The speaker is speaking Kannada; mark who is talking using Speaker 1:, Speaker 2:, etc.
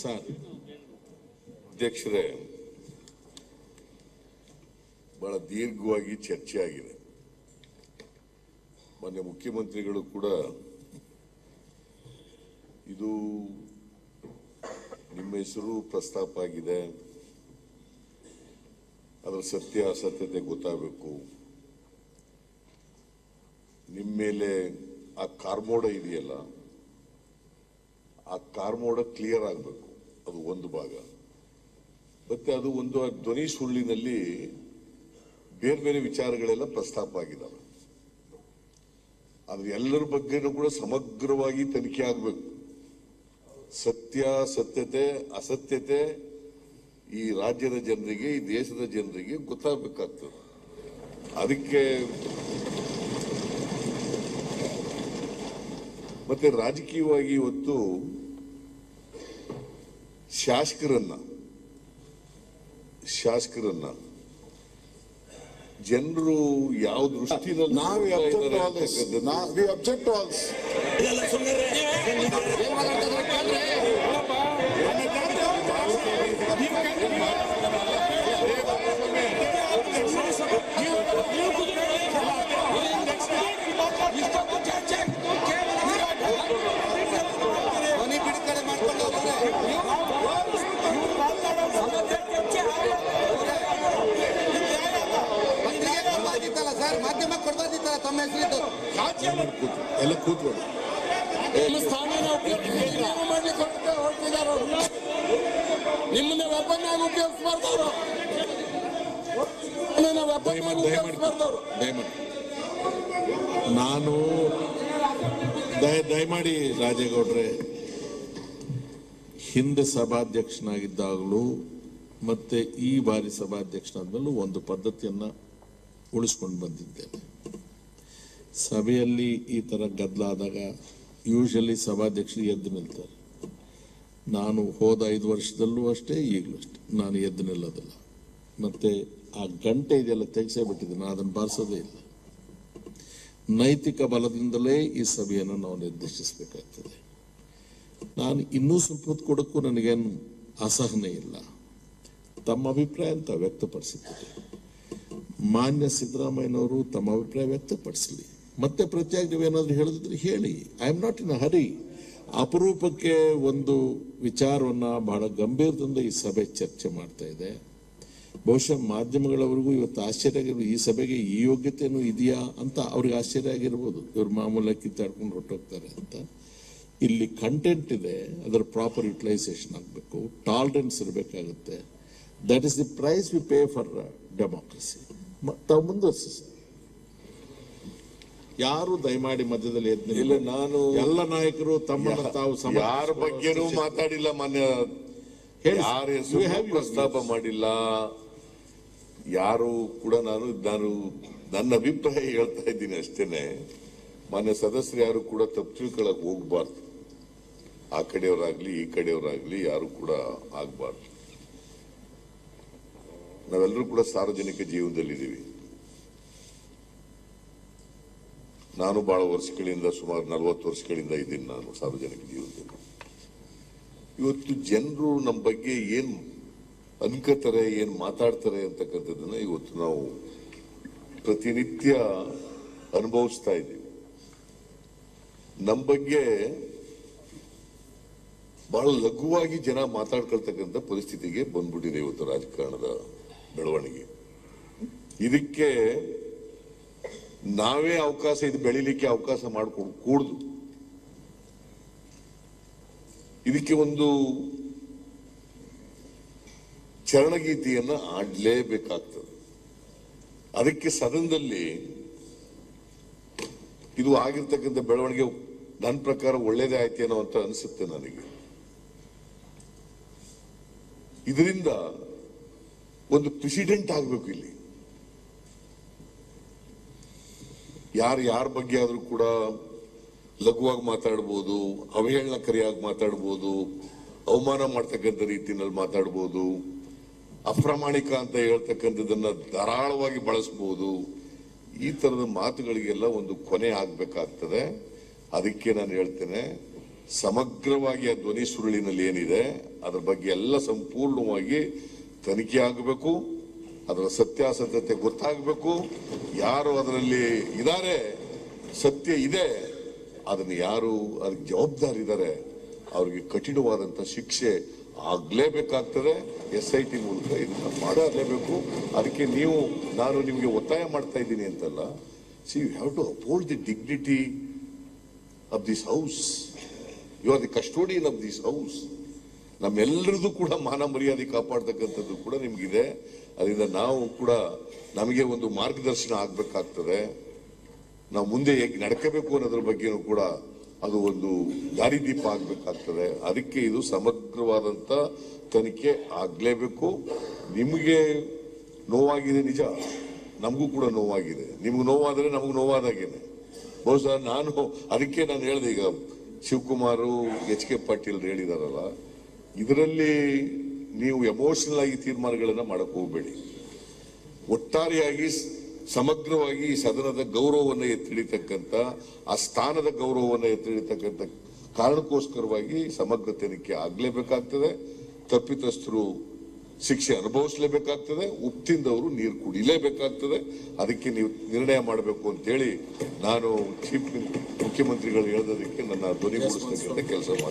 Speaker 1: ಸರ್ ಅಧ್ಯಕ್ಷರೇ, ಬಹಳ ದೀರ್ಘವಾಗಿ ಚರ್ಚೆ ಆಗಿದೆ. ಮಾನ್ಯ ಮುಖ್ಯಮಂತ್ರಿಗಳು ಕೂಡ ಇದು ನಿಮ್ಮ ಹೆಸರು ಪ್ರಸ್ತಾಪ ಆಗಿದೆ, ಅದರ ಸತ್ಯ ಅಸತ್ಯತೆ ಗೊತ್ತಾಗಬೇಕು, ನಿಮ್ಮ ಮೇಲೆ ಆ ಕಾರ್ಮೋಡ ಇದೆಯಲ್ಲ ಆ ಕಾರ್ಮೋಡ ಕ್ಲಿಯರ್ ಆಗಬೇಕು, ಅದು ಒಂದು ಭಾಗ. ಮತ್ತೆ ಅದು ಒಂದು ಧ್ವನಿ ಸುಳ್ಳಿನಲ್ಲಿ ಬೇರೆ ಬೇರೆ ವಿಚಾರಗಳೆಲ್ಲ ಪ್ರಸ್ತಾಪ ಆಗಿದ್ದಾವೆ. ಆದ್ರೆ ಎಲ್ಲರ ಬಗ್ಗೆನೂ ಕೂಡ ಸಮಗ್ರವಾಗಿ ತನಿಖೆ ಆಗಬೇಕು. ಸತ್ಯತೆ ಅಸತ್ಯತೆ ಈ ರಾಜ್ಯದ ಜನರಿಗೆ, ಈ ದೇಶದ ಜನರಿಗೆ ಗೊತ್ತಾಗಬೇಕಾಗ್ತದೆ. ಅದಕ್ಕೆ ಮತ್ತೆ ರಾಜಕೀಯವಾಗಿ ಇವತ್ತು ಶಾಸಕರನ್ನ ಜನರು ಯಾವ ದೃಷ್ಟಿನಲ್ಲಿ
Speaker 2: ಮಾಧ್ಯಮ ಕೊಡ್ಬೋದಿತ್ತಲ್ಲ ತಮ್ಮ ಹೆಸರಿದ್ದು
Speaker 1: ಎಲ್ಲ ಕೂತ್ಕೊಂಡು
Speaker 3: ನಿಮ್ಮನ್ನ ವೆಪನ್ ಆಗಿ ಉಪಯೋಗಿಸಬಾರ್ದವ್ರು.
Speaker 1: ನಾನು ದಯಮಾಡಿ ರಾಜೇಗೌಡ್ರೆ, ಹಿಂದೆ ಸಭಾಧ್ಯಕ್ಷನಾಗಿದ್ದಾಗಲೂ ಮತ್ತೆ ಈ ಬಾರಿ ಸಭಾಧ್ಯಕ್ಷನಾದ್ಮೇಲೂ ಒಂದು ಪದ್ಧತಿಯನ್ನ ಉಳಿಸ್ಕೊಂಡು ಬಂದಿದ್ದೇನೆ. ಸಭೆಯಲ್ಲಿ ಈ ತರ ಗದ್ದಲ ಆದಾಗ ಯೂಶಲಿ ಸಭಾಧ್ಯಕ್ಷರು ಎದ್ದು ನಿಲ್ತಾರೆ. ನಾನು ಹೋದ 5 ವರ್ಷದಲ್ಲೂ ಅಷ್ಟೇ, ಈಗಲೂ ಅಷ್ಟೇ ನಾನು ಎದ್ದು ನಿಲ್ಲೋದಿಲ್ಲ. ಮತ್ತೆ ಆ ಗಂಟೆ ಇದೆಲ್ಲ ತೆಗೆಸೇ ಬಿಟ್ಟಿದೆ, ನಾನು ಅದನ್ನು ಬಾರಿಸೋದೇ ಇಲ್ಲ. ನೈತಿಕ ಬಲದಿಂದಲೇ ಈ ಸಭೆಯನ್ನು ನಾವು ನಿರ್ದೇಶಿಸಬೇಕಾಗ್ತದೆ. ನಾನು ಇನ್ನೂ ಸ್ವಲ್ಪ ಹೊತ್ತು ಕೊಡಕ್ಕೂ ನನಗೇನು ಅಸಹನೆ ಇಲ್ಲ. ತಮ್ಮ ಅಭಿಪ್ರಾಯ ಅಂತ ವ್ಯಕ್ತಪಡಿಸಿದ್ದಾರೆ. ಮಾನ್ಯ ಸಿದ್ದರಾಮಯ್ಯನವರು ತಮ್ಮ ಅಭಿಪ್ರಾಯ ವ್ಯಕ್ತಪಡಿಸಲಿ. ಮತ್ತೆ ಪ್ರತ್ಯೇಕ ನೀವೇನಾದ್ರೂ ಹೇಳಿದ್ರೆ ಹೇಳಿ. ಐ ಆಮ್ ನಾಟ್ ಇನ್ ಅ ಹರಿ. ಅಪರೂಪಕ್ಕೆ ಒಂದು ವಿಚಾರವನ್ನ ಬಹಳ ಗಂಭೀರದಿಂದ ಈ ಸಭೆ ಚರ್ಚೆ ಮಾಡ್ತಾ ಇದೆ. ಬಹುಶಃ ಮಾಧ್ಯಮಗಳವರಿಗೂ ಇವತ್ತು ಆಶ್ಚರ್ಯ ಆಗಿರ್ಬೋದು, ಈ ಸಭೆಗೆ ಈ ಯೋಗ್ಯತೆಯೂ ಇದೆಯಾ ಅಂತ ಅವ್ರಿಗೆ ಆಶ್ಚರ್ಯ ಆಗಿರ್ಬೋದು. ಇವ್ರು ಮಾಮೂಲಾಗಿ ಕಿತ್ತಾಡ್ಕೊಂಡು ಹೊರಟೋಗ್ತಾರೆ ಅಂತ. ಇಲ್ಲಿ ಕಂಟೆಂಟ್ ಇದೆ, ಅದರ ಪ್ರಾಪರ್ ಯುಟಿಲೈಸೇಷನ್ ಆಗಬೇಕು, ಟಾಲರೆನ್ಸ್ ಇರಬೇಕಾಗುತ್ತೆ. That is the price we pay for democracy. ತಾವು ಮುಂದುವರಿಸಿ. ಯಾರು ದಯಮಾಡಿ ಮಧ್ಯದಲ್ಲಿ
Speaker 4: ಇಲ್ಲ, ನಾನು
Speaker 1: ಎಲ್ಲ ನಾಯಕರು ತಮ್ಮನ್ನು ತಾವು
Speaker 4: ಯಾರ ಬಗ್ಗೆನೂ ಮಾತಾಡಿಲ್ಲ. ಮಾನ್ಯ ಯಾರ ಹೆಸರು ಪ್ರಸ್ತಾಪ ಮಾಡಿಲ್ಲ. ಯಾರು ಕೂಡ ನಾನು ನನ್ನ ಅಭಿಪ್ರಾಯ ಹೇಳ್ತಾ ಇದ್ದೀನಿ ಅಷ್ಟೇನೆ. ಮಾನ್ಯ ಸದಸ್ಯರು ಯಾರು ಕೂಡ ತಪ್ಪು ತಿಳ್ಕೊಳಕ್ ಹೋಗ್ಬಾರ್ದು. ಆ ಕಡೆಯವರಾಗ್ಲಿ ಈ ಕಡೆಯವರಾಗ್ಲಿ ಯಾರು ಕೂಡ ಆಗ್ಬಾರ್ದು. ನಾವೆಲ್ಲರೂ ಕೂಡ ಸಾರ್ವಜನಿಕ ಜೀವನದಲ್ಲಿದ್ದೀವಿ. ನಾನು ಬಹಳ ವರ್ಷಗಳಿಂದ, ಸುಮಾರು 40 ವರ್ಷಗಳಿಂದ ಇದ್ದೀನಿ ನಾನು ಸಾರ್ವಜನಿಕ ಜೀವನದಲ್ಲಿ. ಇವತ್ತು ಜನರು ನಮ್ಮ ಬಗ್ಗೆ ಏನ್ ಅನ್ಕೋತಾರೆ, ಏನ್ ಮಾತಾಡ್ತಾರೆ ಅಂತಕ್ಕಂಥದ್ದನ್ನ ಇವತ್ತು ನಾವು ಪ್ರತಿನಿತ್ಯ ಅನುಭವಿಸ್ತಾ ಇದ್ದೀವಿ. ನಮ್ಮ ಬಗ್ಗೆ ಬಹಳ ಲಘುವಾಗಿ ಜನ ಮಾತಾಡ್ಕೊಳ್ತಕ್ಕಂಥ ಪರಿಸ್ಥಿತಿಗೆ ಬಂದ್ಬಿಟ್ಟಿದೆ ಇವತ್ತು ರಾಜಕಾರಣದ ಬೆಳವಣಿಗೆ. ಇದಕ್ಕೆ ನಾವೇ ಅವಕಾಶ, ಇದು ಬೆಳಿಲಿಕ್ಕೆ ಅವಕಾಶ ಮಾಡಿಕೊಂಡು ಕೂಡುದು. ಇದಕ್ಕೆ ಒಂದು ಚರಣಗೀತೆಯನ್ನ ಆಡ್ಲೇಬೇಕಾಗ್ತದೆ. ಅದಕ್ಕೆ ಸದನದಲ್ಲಿ ಇದು ಆಗಿರ್ತಕ್ಕಂಥ ಬೆಳವಣಿಗೆ ನನ್ನ ಪ್ರಕಾರ ಒಳ್ಳೇದೇ ಆಯ್ತೇನೋ ಅಂತ ಅನಿಸುತ್ತೆ ನನಗೆ. ಇದರಿಂದ ಒಂದು ಪ್ರೆಸಿಡೆಂಟ್ ಆಗಬೇಕು ಇಲ್ಲಿ. ಯಾರ ಬಗ್ಗೆ ಆದ್ರೂ ಕೂಡ ಲಘುವಾಗಿ ಮಾತಾಡ್ಬೋದು, ಅವಹೇಳನಕಾರಿಯಾಗಿ ಮಾತಾಡ್ಬೋದು, ಅವಮಾನ ಮಾಡ್ತಕ್ಕಂಥ ರೀತಿಯಲ್ಲಿ ಮಾತಾಡ್ಬೋದು, ಅಪ್ರಾಮಾಣಿಕ ಅಂತ ಹೇಳ್ತಕ್ಕಂಥದ್ದನ್ನ ಧಾರಾಳವಾಗಿ ಬಳಸಬಹುದು. ಈ ತರದ ಮಾತುಗಳಿಗೆಲ್ಲ ಒಂದು ಕೊನೆ ಆಗ್ಬೇಕಾಗ್ತದೆ. ಅದಕ್ಕೆ ನಾನು ಹೇಳ್ತೇನೆ, ಸಮಗ್ರವಾಗಿ ಆ ಧ್ವನಿ ಸುರುಳಿನಲ್ಲಿ ಏನಿದೆ ಅದರ ಬಗ್ಗೆ ಎಲ್ಲ ಸಂಪೂರ್ಣವಾಗಿ ತನಿಖೆ ಆಗಬೇಕು. ಅದರ ಸತ್ಯಾಸತ್ಯತೆ ಗೊತ್ತಾಗಬೇಕು. ಯಾರು ಅದರಲ್ಲಿ ಇದ್ದಾರೆ, ಸತ್ಯ ಇದೆ, ಅದನ್ನು ಯಾರು ಅದಕ್ಕೆ ಜವಾಬ್ದಾರಿ ಇದ್ದಾರೆ ಅವ್ರಿಗೆ ಕಠಿಣವಾದಂತ ಶಿಕ್ಷೆ ಆಗ್ಲೇಬೇಕಾಗ್ತದೆ. SIT ಮೂಲಕ ಇದನ್ನ ಮಾಡಲೇಬೇಕು. ಅದಕ್ಕೆ ನಾನು ನಿಮಗೆ ಒತ್ತಾಯ ಮಾಡ್ತಾ ಇದ್ದೀನಿ ಅಂತಲ್ಲ. You have to uphold the dignity of this house. You are the custodian of this house. ನಮ್ಮೆಲ್ಲರದು ಕೂಡ ಮಾನ ಮರ್ಯಾದೆ ಕಾಪಾಡ್ತಕ್ಕಂಥದ್ದು ಕೂಡ ನಿಮ್ಗಿದೆ. ಅದರಿಂದ ನಾವು ಕೂಡ ನಮಗೆ ಒಂದು ಮಾರ್ಗದರ್ಶನ ಆಗ್ಬೇಕಾಗ್ತದೆ. ನಾವು ಮುಂದೆ ಹೇಗೆ ನಡ್ಕೋಬೇಕು ಅನ್ನೋದ್ರ ಬಗ್ಗೆನೂ ಕೂಡ ಅದು ಒಂದು ದಾರಿದೀಪ ಆಗ್ಬೇಕಾಗ್ತದೆ. ಅದಕ್ಕೆ ಇದು ಸಮಗ್ರವಾದಂತ ತನಿಖೆ ಆಗ್ಲೇಬೇಕು. ನಿಮಗೆ ನೋವಾಗಿದೆ ನಿಜ, ನಮಗೂ ಕೂಡ ನೋವಾಗಿದೆ. ನಿಮ್ಗೆ ನೋವಾದ್ರೆ ನಮಗೂ ನೋವಾದಾಗೇನೆ. ಬಹುಶಃ ಅದಕ್ಕೆ ನಾನು ಹೇಳಿದೆ, ಈಗ ಶಿವಕುಮಾರ್ HK ಪಾಟೀಲ್ ಹೇಳಿದಾರಲ್ಲ, ಇದರಲ್ಲಿ ನೀವು ಎಮೋಷನಲ್ ಆಗಿ ತೀರ್ಮಾನಗಳನ್ನ ಮಾಡಕ್ ಹೋಗ್ಬೇಡಿ. ಒಟ್ಟಾರೆಯಾಗಿ ಸಮಗ್ರವಾಗಿ ಈ ಸದನದ ಗೌರವವನ್ನು ಎತ್ತಿಡಿತಕ್ಕಂಥ, ಆ ಸ್ಥಾನದ ಗೌರವವನ್ನು ಎತ್ತಿಡಿತಕ್ಕಂಥ ಕಾರಣಕ್ಕೋಸ್ಕರವಾಗಿ ಸಮಗ್ರ ತನಿಖೆ ಆಗ್ಲೇಬೇಕಾಗ್ತದೆ. ತಪ್ಪಿತಸ್ಥರು ಶಿಕ್ಷೆ ಅನುಭವಿಸಲೇಬೇಕಾಗ್ತದೆ. ಉಪ್ತಿಂದವರು ನೀರು ಕುಡಿಲೇಬೇಕಾಗ್ತದೆ. ಅದಕ್ಕೆ ನೀವು ನಿರ್ಣಯ ಮಾಡಬೇಕು ಅಂತೇಳಿ ನಾನು ಮುಖ್ಯಮಂತ್ರಿಗಳು ಹೇಳೋದಕ್ಕೆ ನನ್ನ ಧ್ವನಿಗೂಡಿಸ್ತಕ್ಕಂಥ ಕೆಲಸ ಮಾಡ್ತೀನಿ.